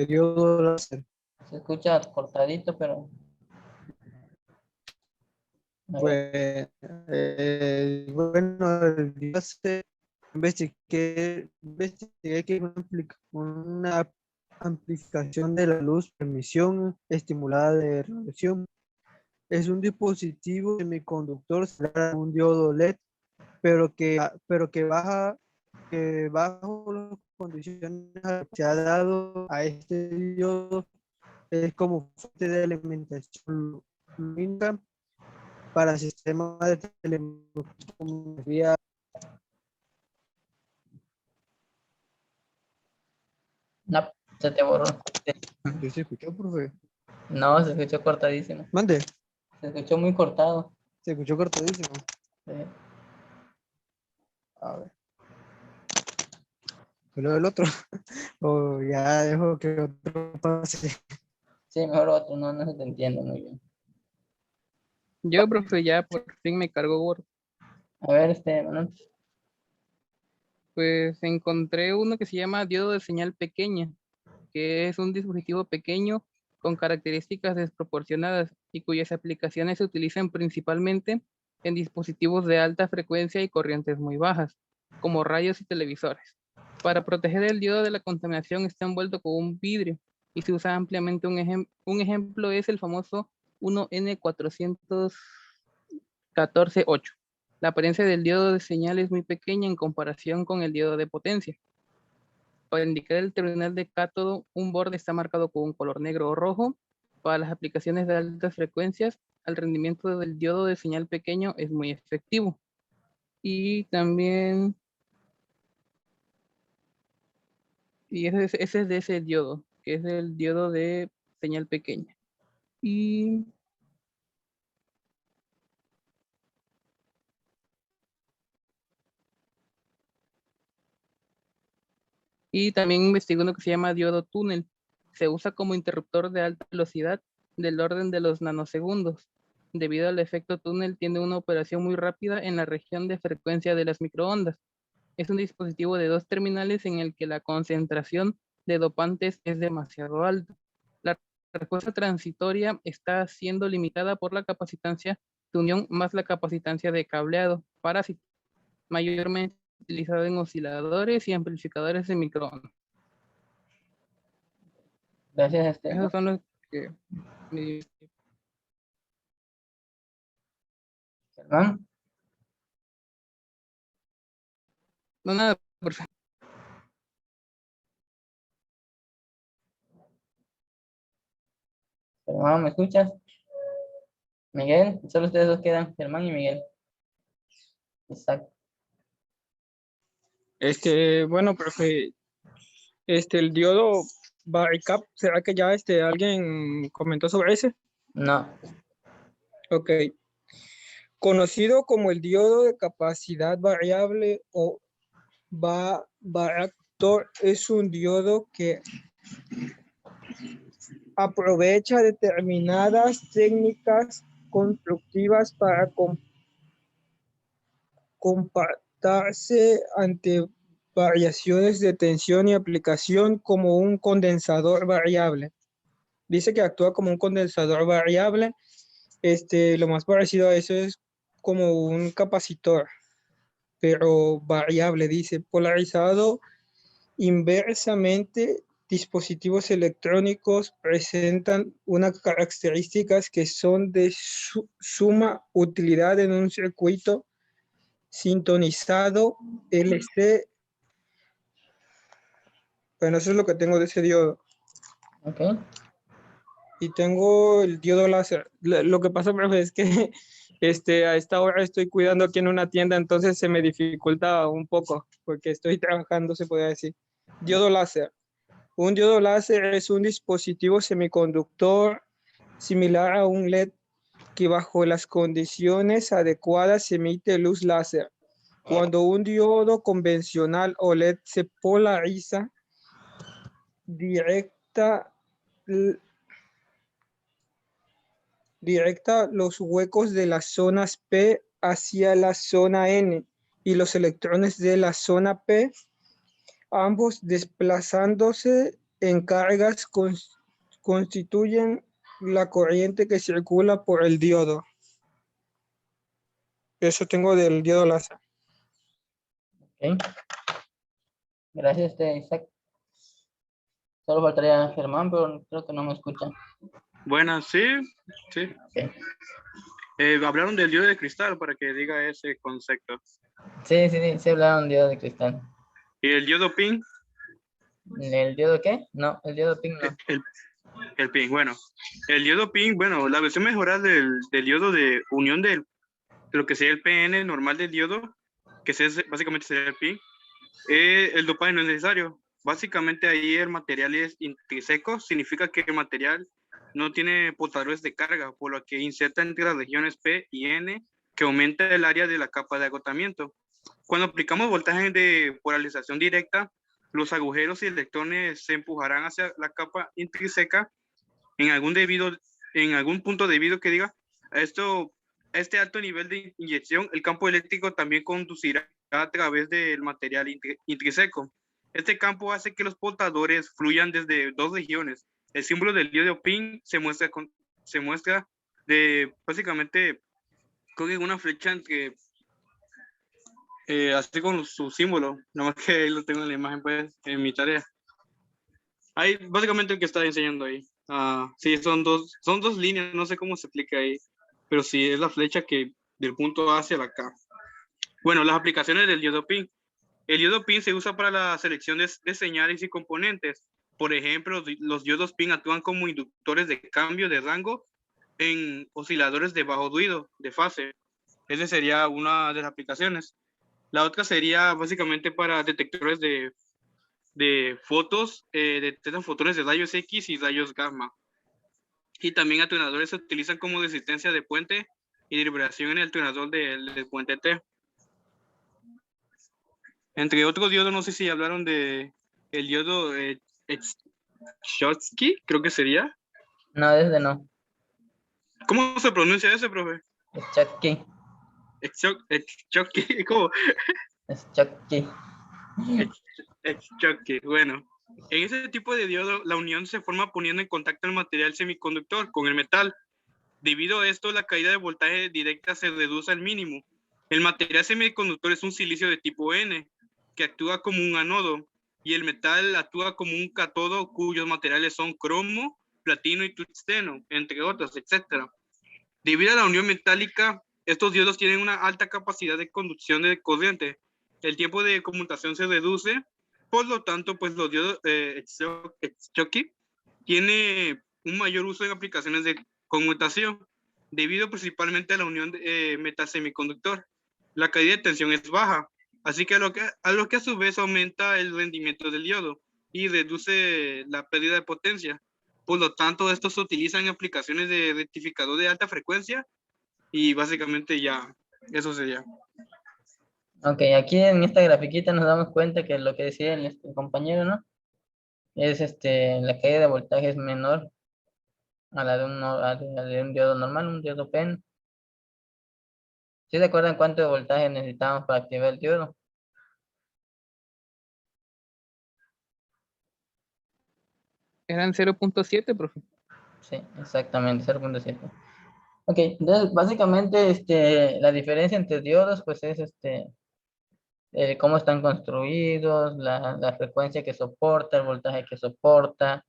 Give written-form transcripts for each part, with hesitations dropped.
diodo láser? Se escucha cortadito, pero... A ver. Pues, bueno, el diodo láser, investigué que es una amplificación de la luz por emisión estimulada de radiación. Es un dispositivo semiconductor similar a un diodo LED, que bajo las condiciones que se ha dado a este diodo es como fuente de alimentación lumínica para sistemas de telemetría. No, se te borró. ¿Sí se escuchó, profe? No, se escuchó cortadísimo. Mande, Se escuchó muy cortado. se escuchó cortadísimo. Sí, A ver, solo el otro. O ya dejo que otro pase. sí, mejor otro, no, no se te entiende muy bien. Yo, profe, ya por fin me cargó Word. A ver, Manuel. Pues encontré uno que se llama diodo de señal pequeña, que es un dispositivo pequeño con características desproporcionadas y cuyas aplicaciones se utilizan principalmente en dispositivos de alta frecuencia y corrientes muy bajas, como radios y televisores. Para proteger el diodo de la contaminación está envuelto con un vidrio y se usa ampliamente. Un ejemplo es el famoso 1N4148. La apariencia del diodo de señal es muy pequeña en comparación con el diodo de potencia. Para indicar el terminal de cátodo, un borde está marcado con un color negro o rojo. Para las aplicaciones de altas frecuencias, el rendimiento del diodo de señal pequeño es muy efectivo. Y también, ese es de ese diodo, que es el diodo de señal pequeña. Y también investigué uno que se llama diodo túnel. Se usa como interruptor de alta velocidad del orden de los nanosegundos. Debido al efecto túnel, tiene una operación muy rápida en la región de frecuencia de las microondas. Es un dispositivo de 2 terminales en el que la concentración de dopantes es demasiado alta. La respuesta transitoria está siendo limitada por la capacitancia de unión más la capacitancia de cableado parásito, mayormente utilizado en osciladores y amplificadores de microondas. Gracias, Esos son los que Germán. no, nada, por favor. Germán, ¿me escuchas? Miguel, solo ustedes dos quedan, Germán y Miguel. Exacto. Bueno, profe, el diodo Barricap, ¿será que ya alguien comentó sobre ese? No. Ok. Conocido como el diodo de capacidad variable o varactor, es un diodo que aprovecha determinadas técnicas constructivas para comportarse ante variaciones de tensión y aplicación como un condensador variable. Dice que actúa como un condensador variable. Lo más parecido a eso es como un capacitor, pero variable, dice, polarizado inversamente. Dispositivos electrónicos presentan unas características que son de suma utilidad en un circuito sintonizado LC. Bueno, eso es lo que tengo de ese diodo. Ok. Y tengo el diodo láser. Lo que pasa, profe, es que a esta hora estoy cuidando aquí en una tienda, entonces se me dificulta un poco, porque estoy trabajando, se podría decir. Diodo láser. Un diodo láser es un dispositivo semiconductor similar a un LED que bajo las condiciones adecuadas emite luz láser. Cuando un diodo convencional o LED se polariza, directa los huecos de las zonas P hacia la zona N y los electrones de la zona P, ambos desplazándose en cargas constituyen la corriente que circula por el diodo. Eso tengo del diodo láser. Ok. Gracias, Isaac. Solo faltaría Germán, pero creo que no me escuchan. Buenas, sí, sí. Ok. Hablaron del diodo de cristal para que diga ese concepto. Sí hablaron diodo de cristal. ¿Y el diodo PIN? ¿El diodo qué? No, el diodo PIN no. El PIN, bueno. El diodo PIN, bueno, la versión mejorada del diodo de unión de lo que sería el PN normal del diodo, que básicamente sería el PIN, el dopaje no es necesario. Básicamente ahí el material es intrínseco, significa que el material no tiene portadores de carga, por lo que inserta entre las regiones P y N, que aumenta el área de la capa de agotamiento. Cuando aplicamos voltaje de polarización directa, los agujeros y electrones se empujarán hacia la capa intrínseca en algún punto debido que diga este alto nivel de inyección. El campo eléctrico también conducirá a través del material intrínseco. Este campo hace que los portadores fluyan desde dos regiones. El símbolo del diodo PIN se muestra de básicamente con una flecha entre así con su símbolo, nomás que ahí lo tengo en la imagen pues en mi tarea. Ahí básicamente el que está enseñando ahí. Sí, son dos líneas, no sé cómo se explica ahí, pero sí es la flecha que del punto A hacia la K. Bueno, las aplicaciones del diodo PIN. El diodo PIN se usa para la selección de señales y componentes. Por ejemplo, los diodos PIN actúan como inductores de cambio de rango en osciladores de bajo ruido, de fase. Esa sería una de las aplicaciones. La otra sería básicamente para detectores de fotos, detectan fotones de rayos X y rayos gamma. Y también atenuadores se utilizan como resistencia de puente y de vibración en el atenuador del puente T. Entre otros diodos, no sé si hablaron de el diodo Schottky, creo que sería. No, desde no. ¿Cómo se pronuncia ese, profe? Es Chucky. Schottky, ¿cómo? Es Chucky. Schottky, bueno. En ese tipo de diodo, la unión se forma poniendo en contacto el material semiconductor con el metal. Debido a esto, la caída de voltaje directa se reduce al mínimo. El material semiconductor es un silicio de tipo N, que actúa como un anodo, y el metal actúa como un cátodo, cuyos materiales son cromo, platino y tungsteno, entre otros, etc. Debido a la unión metálica, estos diodos tienen una alta capacidad de conducción de corriente. El tiempo de conmutación se reduce, por lo tanto, pues los diodos Schottky tiene un mayor uso en aplicaciones de conmutación, debido principalmente a la unión metal semiconductor. La caída de tensión es baja, así que a lo que a su vez aumenta el rendimiento del diodo y reduce la pérdida de potencia. Por lo tanto, estos se utilizan en aplicaciones de rectificador de alta frecuencia y básicamente ya, eso sería. Ok, aquí en esta grafiquita nos damos cuenta que lo que decía el compañero, ¿no? Es la caída de voltaje es menor a la de un diodo normal, un diodo PEN. ¿Sí se acuerdan cuánto de voltaje necesitamos para activar el diodo? Eran 0.7, profe. Sí, exactamente, 0.7. Ok, entonces básicamente la diferencia entre diodos pues es cómo están construidos, la frecuencia que soporta, el voltaje que soporta,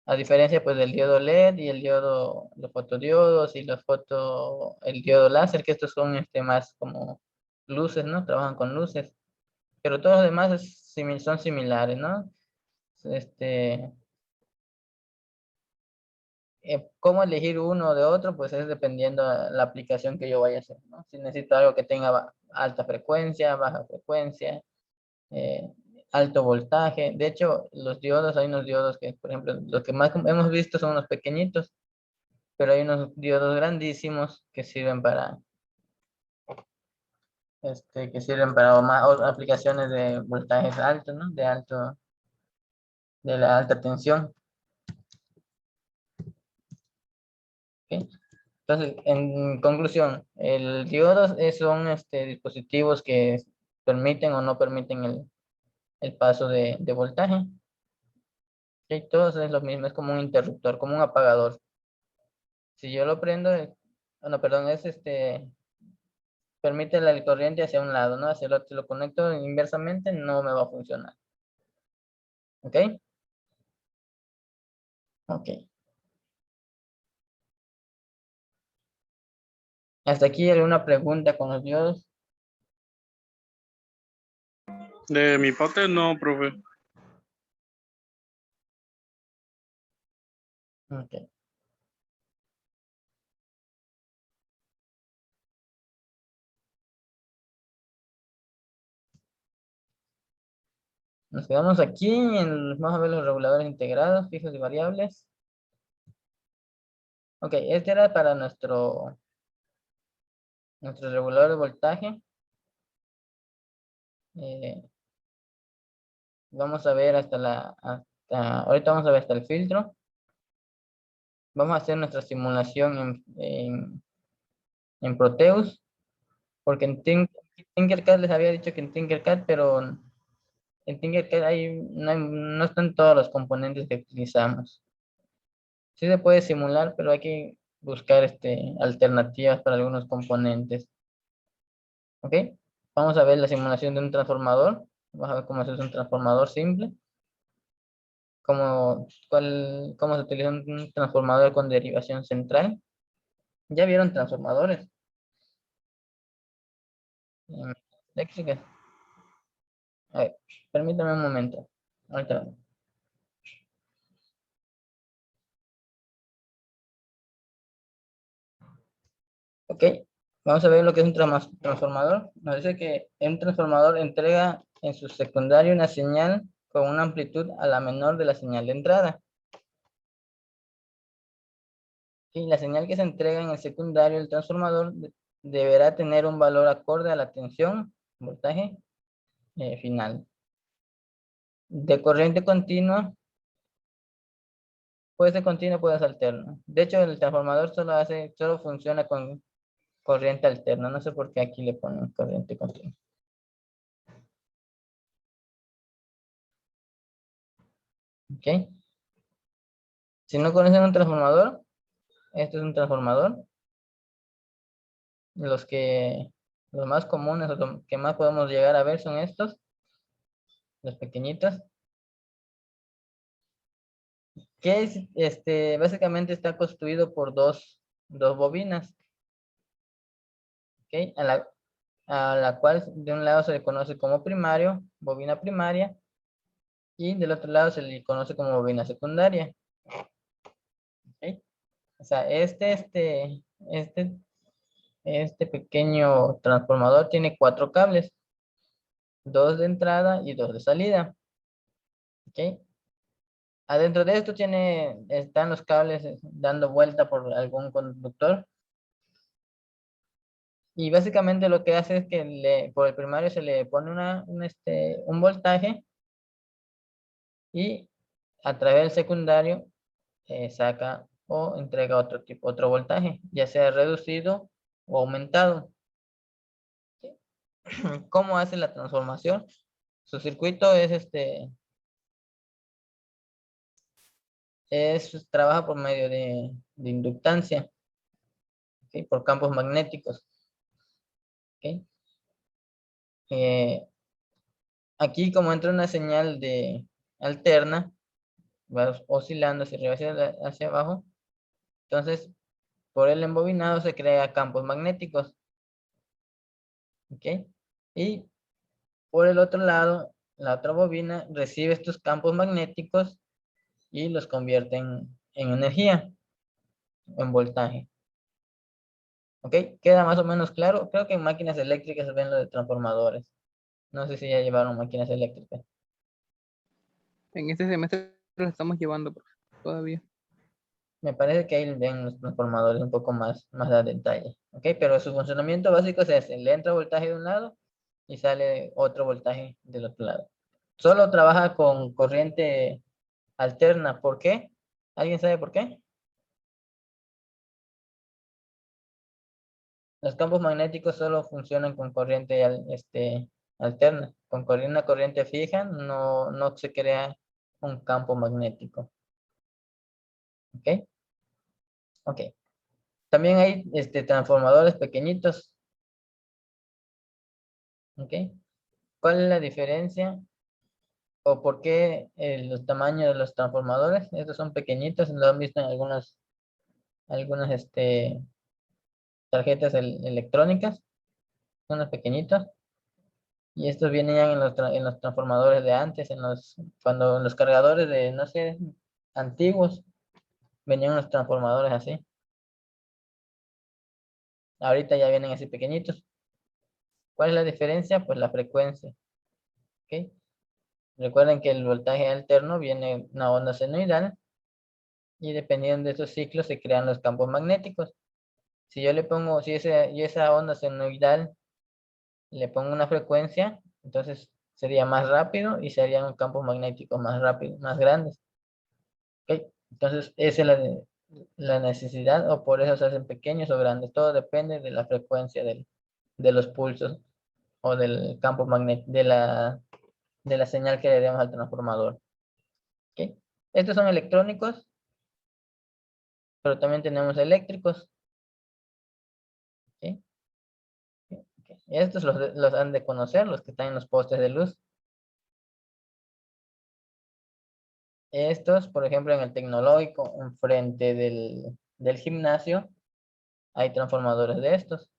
a diferencia pues del diodo LED y el diodo, los fotodiodos y el diodo láser, que estos son más como luces, ¿no? Trabajan con luces, pero todos los demás son similares, ¿no? Este, cómo elegir uno de otro, pues es dependiendo de la aplicación que yo vaya a hacer, ¿no? Si necesito algo que tenga alta frecuencia, baja frecuencia, eh, alto voltaje. De hecho, los diodos, hay unos diodos que, por ejemplo, los que más hemos visto son unos pequeñitos, pero hay unos diodos grandísimos que sirven para, aplicaciones de voltajes altos, ¿no? De la alta tensión. ¿Ok? Entonces, en conclusión, el diodos son dispositivos que permiten o no permiten el paso de voltaje. ¿Ok? Todo es lo mismo, es como un interruptor, como un apagador. Si yo lo prendo, no, perdón, permite la corriente hacia un lado, ¿no? Hacia el otro. Si lo conecto inversamente, no me va a funcionar. ¿Ok? Ok. Hasta aquí alguna pregunta con los diodos. De mi parte, no, profe. Ok. Nos quedamos aquí vamos a ver los reguladores integrados, fijos y variables. Ok, este era para nuestro regulador de voltaje. Vamos a ver ahorita vamos a ver hasta el filtro. Vamos a hacer nuestra simulación en Proteus, porque en Tinkercad les había dicho que en Tinkercad, pero en Tinkercad no están todos los componentes que utilizamos. Sí se puede simular, pero hay que buscar alternativas para algunos componentes. ¿Ok? Vamos a ver la simulación de un transformador. Vamos a ver cómo se usa un transformador simple. Cómo se utiliza un transformador con derivación central. ¿Ya vieron transformadores eléctricas? A ver, permítame un momento. Ahorita. Ok, vamos a ver lo que es un transformador. Nos dice que un transformador entrega en su secundario una señal con una amplitud a la menor de la señal de entrada. Y la señal que se entrega en el secundario del transformador deberá tener un valor acorde a la tensión, voltaje final. De corriente continua, puede ser continua, puede ser alterna. De hecho, el transformador solo funciona con corriente alterna. No sé por qué aquí le ponen corriente continua. ¿Ok? Si no conocen un transformador, este es un transformador. Los más comunes o los que más podemos llegar a ver son estos, los pequeñitos. Que básicamente está construido por dos bobinas. ¿Ok? A la cual de un lado se le conoce como primario, bobina primaria, y del otro lado se le conoce como bobina secundaria. ¿Ok? O sea, este pequeño transformador tiene 4 cables, 2 de entrada y 2 de salida. ¿Ok? Adentro de esto están los cables dando vuelta por algún conductor. Y básicamente lo que hace es que por el primario se le pone un voltaje y a través del secundario saca o entrega otro voltaje, ya sea reducido o aumentado. ¿Cómo hace la transformación? Su circuito trabaja por medio de inductancia, ¿sí? Por campos magnéticos. ¿Ok? Aquí como entra una señal alterna, va oscilando hacia arriba hacia abajo, entonces por el embobinado se crea campos magnéticos. ¿Ok? Y por el otro lado, la otra bobina recibe estos campos magnéticos y los convierte en energía, en voltaje. ¿Ok? ¿Queda más o menos claro? Creo que en máquinas eléctricas se ven lo de transformadores. No sé si ya llevaron máquinas eléctricas. En este semestre lo estamos llevando todavía. Me parece que ahí ven los transformadores un poco más a detalle. ¿Ok? Pero su funcionamiento básico es ese. Le entra voltaje de un lado y sale otro voltaje del otro lado. Solo trabaja con corriente alterna. ¿Por qué? ¿Alguien sabe por qué? Los campos magnéticos solo funcionan con corriente alterna. Con una corriente fija no se crea un campo magnético. ¿Ok? Ok. También hay transformadores pequeñitos. ¿Ok? ¿Cuál es la diferencia? ¿O por qué los tamaños de los transformadores? Estos son pequeñitos, lo han visto en algunas tarjetas electrónicas. Son los pequeñitos. Y estos vienen ya en los transformadores de antes, cuando en los cargadores de, no sé, antiguos, venían los transformadores así. Ahorita ya vienen así pequeñitos. ¿Cuál es la diferencia? Pues la frecuencia. ¿Ok? Recuerden que el voltaje alterno viene una onda senoidal y dependiendo de esos ciclos se crean los campos magnéticos. Si yo le pongo, si esa onda senoidal le pongo una frecuencia, entonces sería más rápido y serían campos magnéticos más rápidos, más grandes. ¿Ok? Entonces esa es la necesidad, o por eso se hacen pequeños o grandes. Todo depende de la frecuencia de los pulsos o del campo magnético, de la señal que le demos al transformador. ¿Ok? Estos son electrónicos, pero también tenemos eléctricos. ¿Ok? Estos los han de conocer, los que están en los postes de luz. Estos, por ejemplo, en el tecnológico, enfrente del gimnasio, hay transformadores de estos.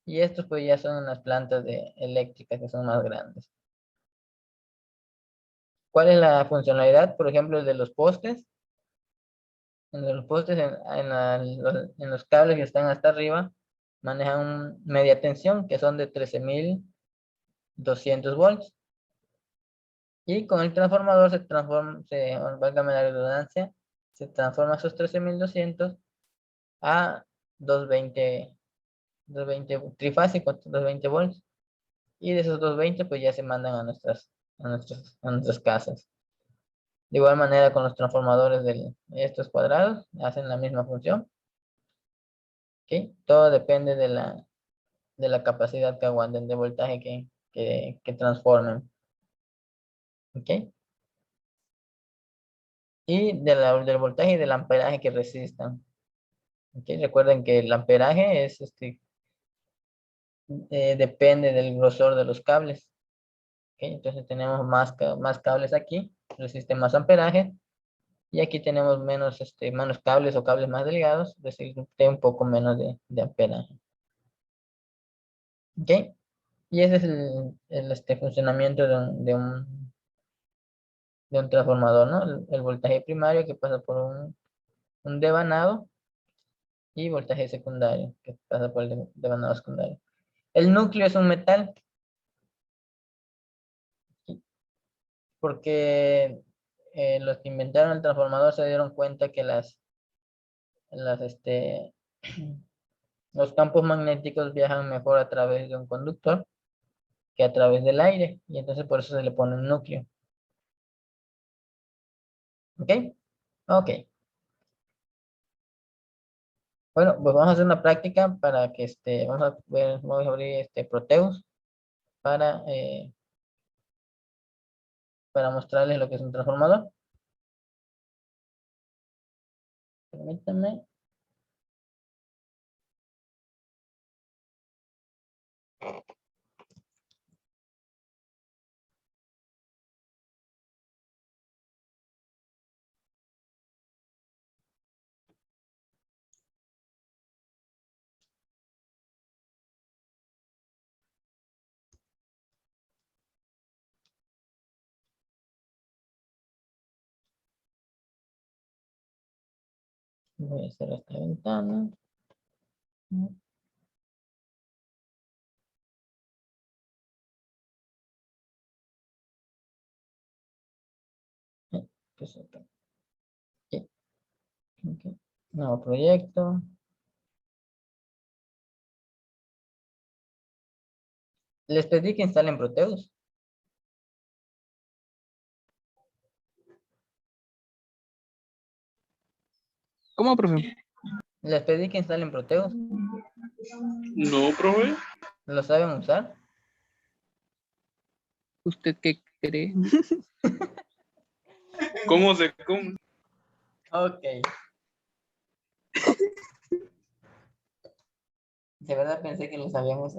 Y estos pues ya son las plantas eléctricas que son más grandes. ¿Cuál es la funcionalidad? Por ejemplo, el de los postes. En los postes, en los cables que están hasta arriba, manejan media tensión, que son de 13.200 volts. Y con el transformador se transforma, válgame la redundancia, se transforma esos 13.200 a 220 trifásicos, 220 volts. Y de esos 220 pues ya se mandan a nuestras casas. De igual manera con los transformadores de estos cuadrados, hacen la misma función. ¿Ok? Todo depende de la capacidad que aguanten, de voltaje que transformen. ¿Ok? Y del voltaje y del amperaje que resistan. ¿Ok? Recuerden que el amperaje es depende del grosor de los cables. ¿Ok? Entonces tenemos más cables aquí, resiste más amperaje. Y aquí tenemos menos cables o cables más delgados, resiste un poco menos de amperaje. ¿Ok? Y ese es el funcionamiento de un transformador, ¿no? El voltaje primario que pasa por un devanado y voltaje secundario que pasa por el devanado secundario. El núcleo es un metal porque los que inventaron el transformador se dieron cuenta que los campos magnéticos viajan mejor a través de un conductor que a través del aire, y entonces por eso se le pone un núcleo. ¿Ok? Ok. Bueno, pues vamos a hacer una práctica para que vamos a abrir Proteus para mostrarles lo que es un transformador. Permítanme. Voy a cerrar esta ventana. Pues, ok. Ok. Nuevo proyecto. Les pedí que instalen Proteus. ¿Cómo, profe? Les pedí que instalen Proteus. No, profe. ¿Lo saben usar? ¿Usted qué cree. ¿Cómo se come? Ok. De verdad pensé que lo sabíamos.